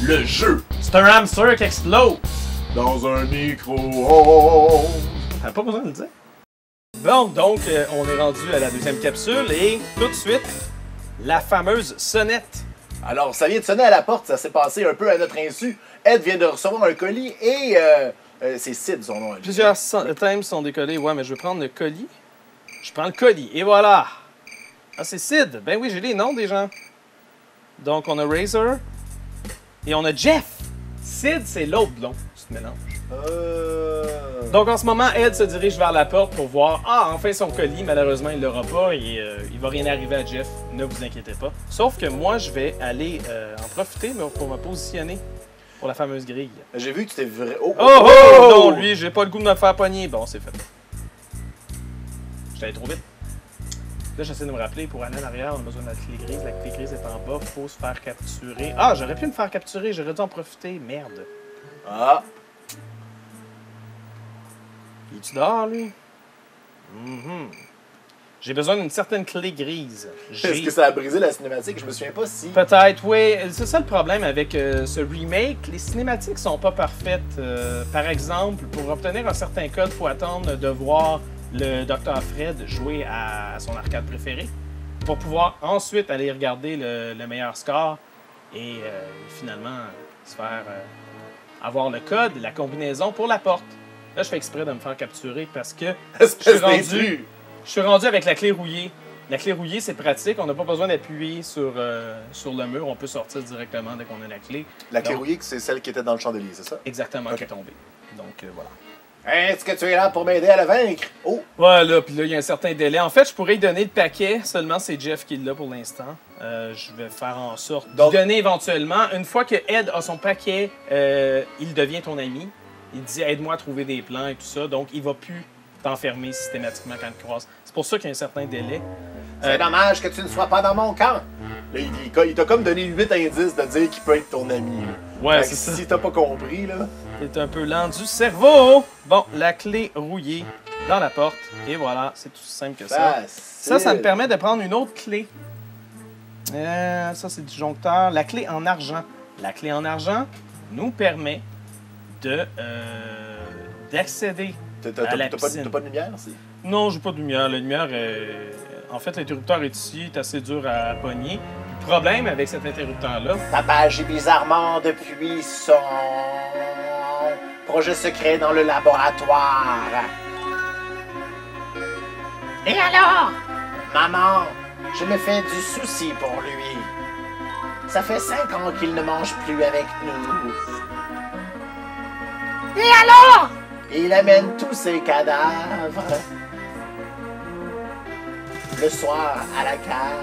le jeu. C'est un hamster qui explose. Dans un micro-ondes. T'as pas besoin de le dire. Bon, donc, on est rendu à la deuxième capsule et tout de suite, la fameuse sonnette. Alors, ça vient de sonner à la porte, ça s'est passé un peu à notre insu. Ed vient de recevoir un colis et c'est Sid son nom. Plusieurs thèmes sont décollés. Ouais, mais je vais prendre le colis. Je prends le colis et voilà. Ah, c'est Sid. Ben oui, j'ai les noms des gens. Donc, on a Razor et on a Jeff. Sid, c'est l'autre blond. Tu te mélanges. Donc, en ce moment, Ed se dirige vers la porte pour voir. Ah, enfin son colis. Malheureusement, il l'aura pas et il va rien arriver à Jeff. Ne vous inquiétez pas. Sauf que moi, je vais aller en profiter pour me positionner pour la fameuse grille. J'ai vu que tu t'es vrai. Non, lui, j'ai pas le goût de me faire pogner. Bon, c'est fait. J'étais allé trop vite. Là, j'essaie de me rappeler, pour aller en arrière, on a besoin de la clé grise. La clé grise est en bas, faut se faire capturer. Ah, j'aurais pu me faire capturer, j'aurais dû en profiter. Merde. Ah. Il est-tu dehors, lui? J'ai besoin d'une certaine clé grise. Est-ce que ça a brisé la cinématique? Je me souviens pas si... Peut-être, oui. C'est ça le problème avec ce remake. Les cinématiques sont pas parfaites. Par exemple, pour obtenir un certain code, il faut attendre de voir le Dr. Fred jouer à son arcade préféré pour pouvoir ensuite aller regarder le meilleur score et finalement se faire avoir le code, la combinaison pour la porte. Là, je fais exprès de me faire capturer parce que je suis rendu avec la clé rouillée. La clé rouillée, c'est pratique. On n'a pas besoin d'appuyer sur le mur. On peut sortir directement dès qu'on a la clé. La clé rouillée, c'est celle qui était dans le chandelier, c'est ça? Exactement, okay. Qui est tombée. Donc, voilà. Est-ce que tu es là pour m'aider à la vaincre? Oh! Ouais, là, puis là, il y a un certain délai. En fait, je pourrais lui donner le paquet, seulement c'est Jeff qui l'a pour l'instant. Je vais faire en sorte de donner éventuellement. Une fois que Ed a son paquet, il devient ton ami. Il dit « Aide-moi à trouver des plans et tout ça », donc il va plus t'enfermer systématiquement quand il croise. C'est pour ça qu'il y a un certain délai. C'est dommage que tu ne sois pas dans mon camp. Là, il t'a comme donné 8 indices de dire qu'il peut être ton ami. Ouais, c'est ça. Si t'as pas compris, là... T'es un peu lent du cerveau. Bon, la clé rouillée dans la porte. Et voilà, c'est tout simple que ça. Ça me permet de prendre une autre clé. Ça, c'est du joncteur. La clé en argent. La clé en argent nous permet d'accéder à la piscine. T'as pas de lumière? Non, j'ai pas de lumière. La lumière, en fait, l'interrupteur est ici, est assez dur à pogner. Le problème avec cet interrupteur-là... Papa agit bizarrement depuis son projet secret dans le laboratoire. Et alors? Maman, je me fais du souci pour lui. Ça fait 5 ans qu'il ne mange plus avec nous. Et alors? Il amène tous ses cadavres le soir à la cave.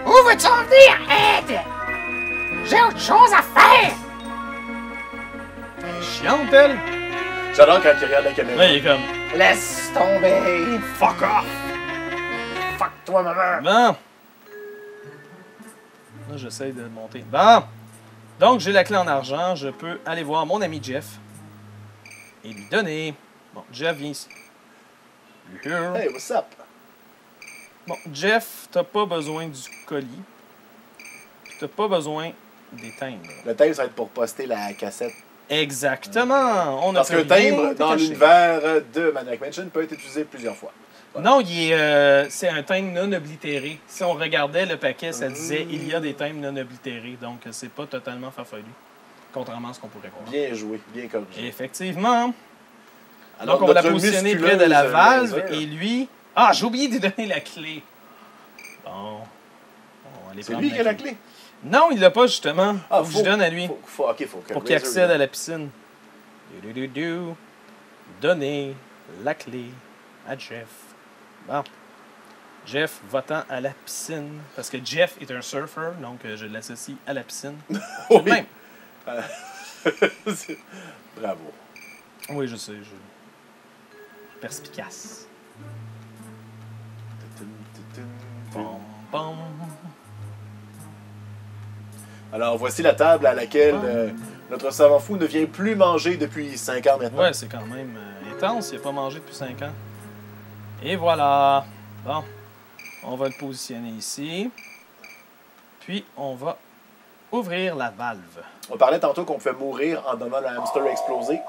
Où veux-tu en venir, Ed? J'ai autre chose à faire! Chiante, elle! J'adore quand il regarde la caméra. Ouais, il est comme... Laisse tomber! Fuck off! Fuck toi, maman! Bon! Là, j'essaie de monter. Bon! Donc, j'ai la clé en argent. Je peux aller voir mon ami Jeff et lui donner. Bon, Jeff, viens ici. Hey, what's up? Bon, Jeff, t'as pas besoin du colis. T'as pas besoin des timbres. Le timbre, ça va être pour poster la cassette. Exactement! Parce qu'un timbre, dans l'univers de Maniac Mansion, peut être utilisé plusieurs fois. Voilà. Non, c'est un timbre non oblitéré. Si on regardait le paquet, ça disait « Il y a des timbres non oblitérés ». Donc, c'est pas totalement farfelu, contrairement à ce qu'on pourrait croire. Bien joué, bien corrigé. Effectivement. Alors, donc, on va la positionner près de la valve et lui... Ah, j'ai oublié de lui donner la clé. Bon. On va aller c'est lui qui a la clé? Non, il l'a pas, justement. Ah, faut que je donne à lui. Faut pour qu'il accède à la piscine. Donner la clé à Jeff. Bon. Jeff, va-t'en à la piscine. Parce que Jeff est un surfeur, donc je l'associe à la piscine. C'est le même. Bravo. Oui, je sais. Perspicace. Pom, pom. Alors, voici la table à laquelle notre savant fou ne vient plus manger depuis 5 ans maintenant. Ouais, c'est quand même intense. Il n'a pas mangé depuis 5 ans. Et voilà. Bon. On va le positionner ici. Puis, on va ouvrir la valve. On parlait tantôt qu'on pouvait mourir en donnant le hamster explosé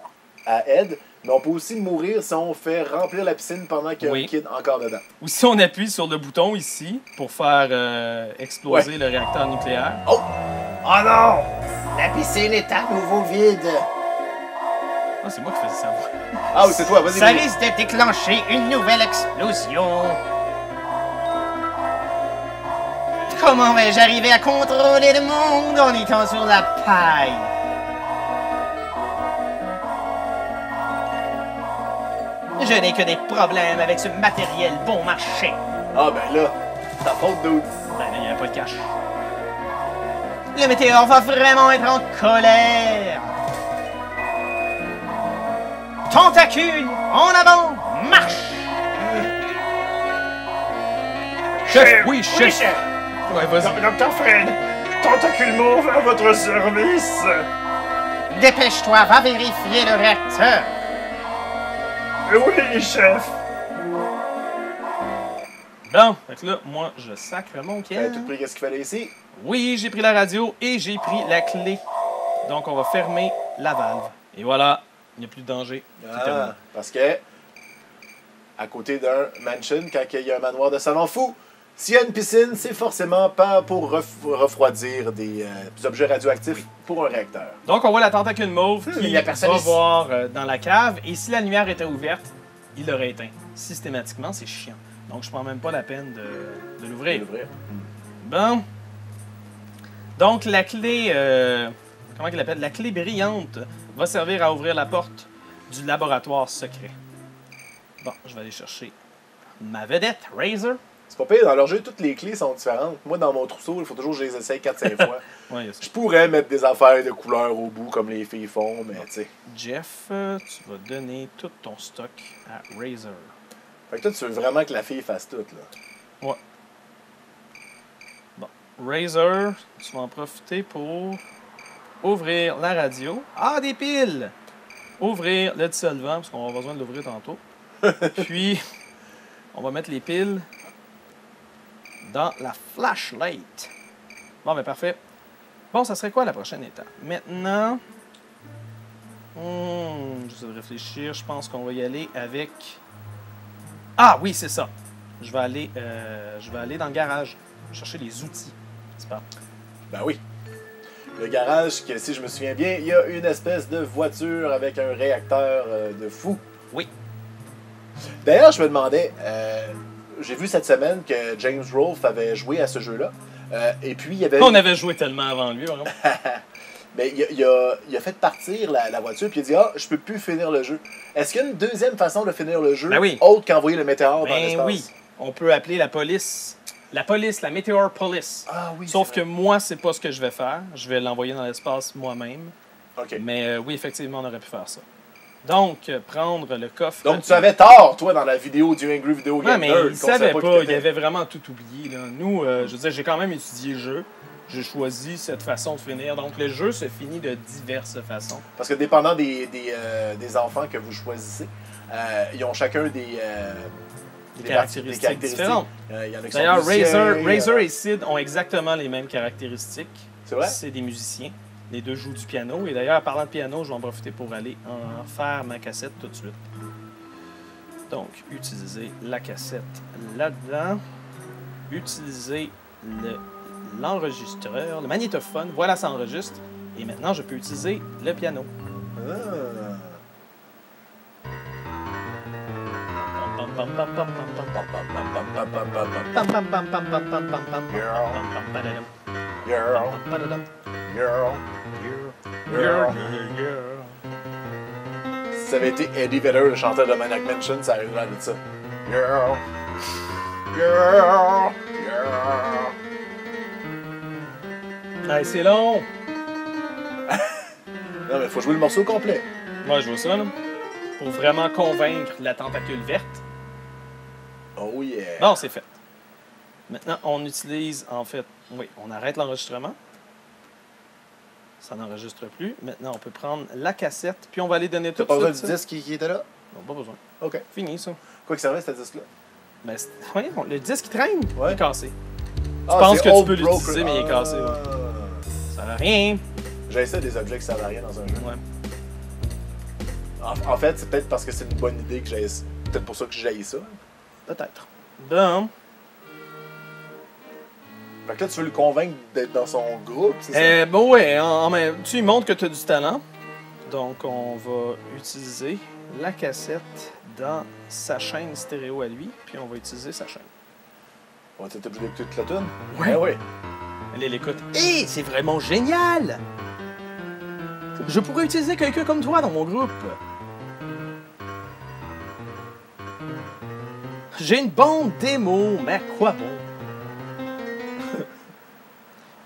à Ed, mais on peut aussi mourir si on fait remplir la piscine pendant qu'il y a un kid encore dedans. Ou si on appuie sur le bouton ici pour faire exploser le réacteur nucléaire. Oh! Oh non! La piscine est à nouveau vide. Ah, c'est moi qui faisais ça. Ah oui, c'est toi, vas-y. Ça risque de déclencher une nouvelle explosion. Comment vais-je arriver à contrôler le monde en étant sur la paille? Je n'ai que des problèmes avec ce matériel bon marché. Ah ben là, ta faute, dude. Ben là, il n'y a pas de cash. Le météore va vraiment être en colère. Tentacule, en avant, marche! Chef! Oui, chef! Oui, chef! Ouais, vas-y. Dr. Fred, Tentacule Mauve à votre service! Dépêche-toi, va vérifier le réacteur. Oui, chef! Bon, fait que là, moi, je sacre mon T'as camp. tout pris qu'est-ce qu'il fallait ici? Oui, j'ai pris la radio et j'ai pris la clé. Donc, on va fermer la valve. Et voilà, il n'y a plus de danger. C'est terminé. Parce que, à côté d'un mansion, quand il y a un manoir de savants fous, s'il y a une piscine, c'est forcément pas pour refroidir des objets radioactifs pour un réacteur. Donc, on voit la tentacule mauve il qui y a personne va ici. voir dans la cave. Et si la lumière était ouverte, il l'aurait éteint. Systématiquement, c'est chiant. Donc, je prends même pas la peine de l'ouvrir. L'ouvrir. Bon. Donc, la clé... comment qu'il appelle? La clé brillante va servir à ouvrir la porte du laboratoire secret. Bon, je vais aller chercher ma vedette, Razor. C'est pas pire, dans leur jeu, toutes les clés sont différentes. Moi, dans mon trousseau, il faut toujours que je les essaye 4-5 fois. Ouais, il y a ça. Je pourrais mettre des affaires de couleur au bout, comme les filles font, mais tu sais. Jeff, tu vas donner tout ton stock à Razor. Fait que toi, tu veux vraiment que la fille fasse tout, là. Ouais. Bon. Razor, tu vas en profiter pour ouvrir la radio. Ah, des piles! Ouvrir le dissolvant, parce qu'on va avoir besoin de l'ouvrir tantôt. Puis, on va mettre les piles dans la flashlight. Bon, ben parfait. Bon, ça serait quoi la prochaine étape? Maintenant, j'essaie de réfléchir. Je pense qu'on va y aller avec... Ah oui, c'est ça. Je vais aller dans le garage chercher les outils. C'est pas. Ben oui. Le garage, que si je me souviens bien, il y a une espèce de voiture avec un réacteur de fou. Oui. D'ailleurs, je me demandais, j'ai vu cette semaine que James Rolfe avait joué à ce jeu-là. Et puis, il y avait... On avait joué tellement avant lui, vraiment. Mais il a fait partir la voiture, puis il a dit « Ah, je peux plus finir le jeu. » Est-ce qu'il y a une deuxième façon de finir le jeu, Ben oui. autre qu'envoyer le météore dans Ben l'espace? oui. On peut appeler la police. La police, la Meteor Police. Ah oui, Sauf c'est que vrai. moi, c'est pas ce que je vais faire. Je vais l'envoyer dans l'espace moi-même. OK. Mais oui, effectivement, on aurait pu faire ça. Donc, prendre le coffre. Donc, tu avais tort, toi, dans la vidéo du Angry Video Game Non, mais Nerd, il qu'on savait qui pas. t'étais. Il avait vraiment tout oublié. Là. Nous, je veux dire, j'ai quand même étudié le jeu. J'ai choisi cette façon de finir. Donc, le jeu se finit de diverses façons. Parce que dépendant des enfants que vous choisissez, ils ont chacun des Caractéristiques différentes. Il y en a qui sont D'ailleurs, musiciens, Razor et Sid ont exactement les mêmes caractéristiques. C'est vrai? C'est des musiciens. Les deux jouent du piano. Et d'ailleurs, parlant de piano, je vais en profiter pour aller en faire ma cassette tout de suite. Donc, utiliser la cassette là-dedans. Utiliser l'enregistreur, le magnétophone. Voilà, ça enregistre. Et maintenant, je peux utiliser le piano. Si ça avait été Eddie Vedder, le chanteur de Maniac Mansion, ça arriverait à dire ça. Girl. Girl. Girl. Hey, c'est long! Non, mais il faut jouer le morceau complet. Moi, je vois ça, là. Pour vraiment convaincre la tentacule verte. Oh yeah. Bon, c'est fait. Maintenant, on utilise, en fait, oui, on arrête l'enregistrement. Ça n'enregistre plus. Maintenant, on peut prendre la cassette, puis on va aller donner tout T'as pas ça. besoin du disque qui était là? Non, pas besoin. OK. Fini, ça. Quoi que servait, ce disque-là? Ben, voyons, le disque qui traîne, Ouais. il est cassé. Tu penses que tu Old peux Broken. l'utiliser, mais il est cassé. Ouais. Ça sert à rien. J'ai ça des objets qui servent à rien dans un jeu. Ouais. En fait, c'est peut-être parce que c'est une bonne idée que j'ai. Peut-être pour ça que j'ai ça. Peut-être. Bon. Fait que là, tu veux le convaincre d'être dans son groupe, c'est ça? Bon, ouais. Tu lui montres que tu as du talent. Donc, on va utiliser la cassette dans sa chaîne stéréo à lui, puis on va utiliser sa chaîne. On va peut-être obligé d'écouter toute la tune? Ouais. Ouais. Allez, l'écoute. Hé, c'est vraiment génial! Je pourrais utiliser quelqu'un comme toi dans mon groupe. J'ai une bonne démo, mais à quoi bon?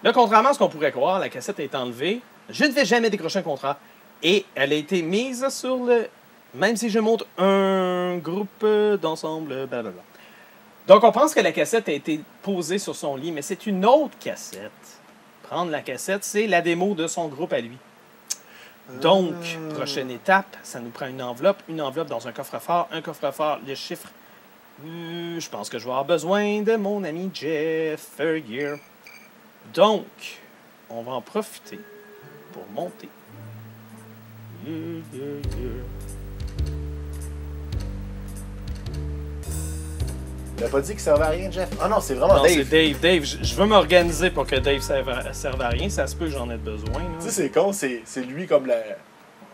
Là, contrairement à ce qu'on pourrait croire, la cassette est enlevée. Je ne vais jamais décrocher un contrat. Et elle a été mise sur le... Même si je montre un groupe d'ensemble, blablabla. Donc, on pense que la cassette a été posée sur son lit, mais c'est une autre cassette. Prendre la cassette, c'est la démo de son groupe à lui. Donc, prochaine étape, ça nous prend une enveloppe dans un coffre-fort, les chiffres. Je pense que je vais avoir besoin de mon ami Jeff Fergier. Donc, on va en profiter pour monter. Il a pas dit qu'il servait à rien, Jeff? Ah non, c'est vraiment Non, Dave. c'est Dave. Dave, je veux m'organiser pour que Dave serve à rien. Ça se peut que j'en ai besoin. Tu sais, c'est con, c'est lui comme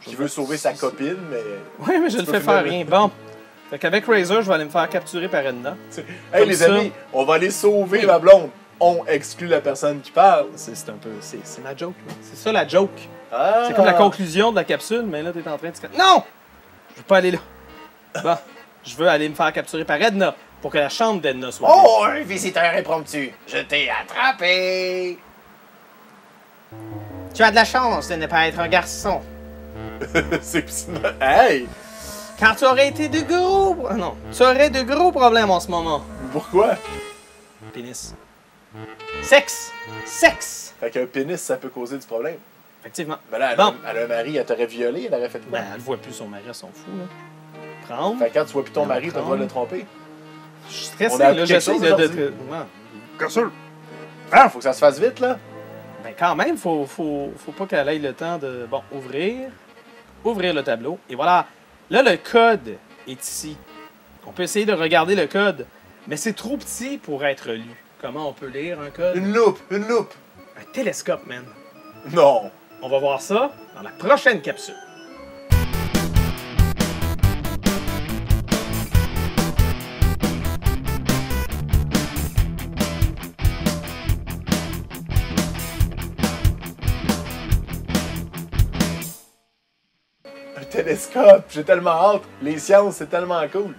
qui veut sauver sa copine, mais... Oui, mais je le fais faire rien. Bon. Fait qu'avec Razor, je vais aller me faire capturer par Edna. Hey, Comme les ça. amis, on va aller sauver ma blonde. On exclut la personne qui parle. C'est un peu... C'est ma joke. Là. C'est ça, la joke. Ah. C'est comme la conclusion de la capsule, mais là, t'es en train de... Non! Je veux pas aller là. Bon. Je veux aller me faire capturer par Edna pour que la chambre d'Edna soit vide. Oh, un visiteur impromptu. Je t'ai attrapé. Tu as de la chance de ne pas être un garçon. C'est... Hey! Car tu aurais été de gros... Non. Tu aurais de gros problèmes en ce moment. Pourquoi? Pénis. Sexe! Sexe! Fait qu'un pénis, ça peut causer du problème. Effectivement. Mais là, Bon. elle a un mari, elle t'aurait violé, elle aurait fait quoi? Ben, elle voit plus son mari, elle s'en fout, là. Prendre. Fait que quand tu vois plus ton Non, mari, t'as le droit de le tromper. Je suis stressé, On a appris là, quelque j'essaie chose de... aujourd'hui. Ouais. Bien sûr. Ah, faut que ça se fasse vite, là. Ben, quand même, faut pas qu'elle ait le temps de... Bon, ouvrir le tableau, et voilà. Là, le code est ici. On peut essayer de regarder le code, mais c'est trop petit pour être lu. Comment on peut lire un code? Une loupe, une loupe. Un télescope, man. Non. On va voir ça dans la prochaine capsule. Un télescope, j'ai tellement hâte. Les sciences, c'est tellement cool.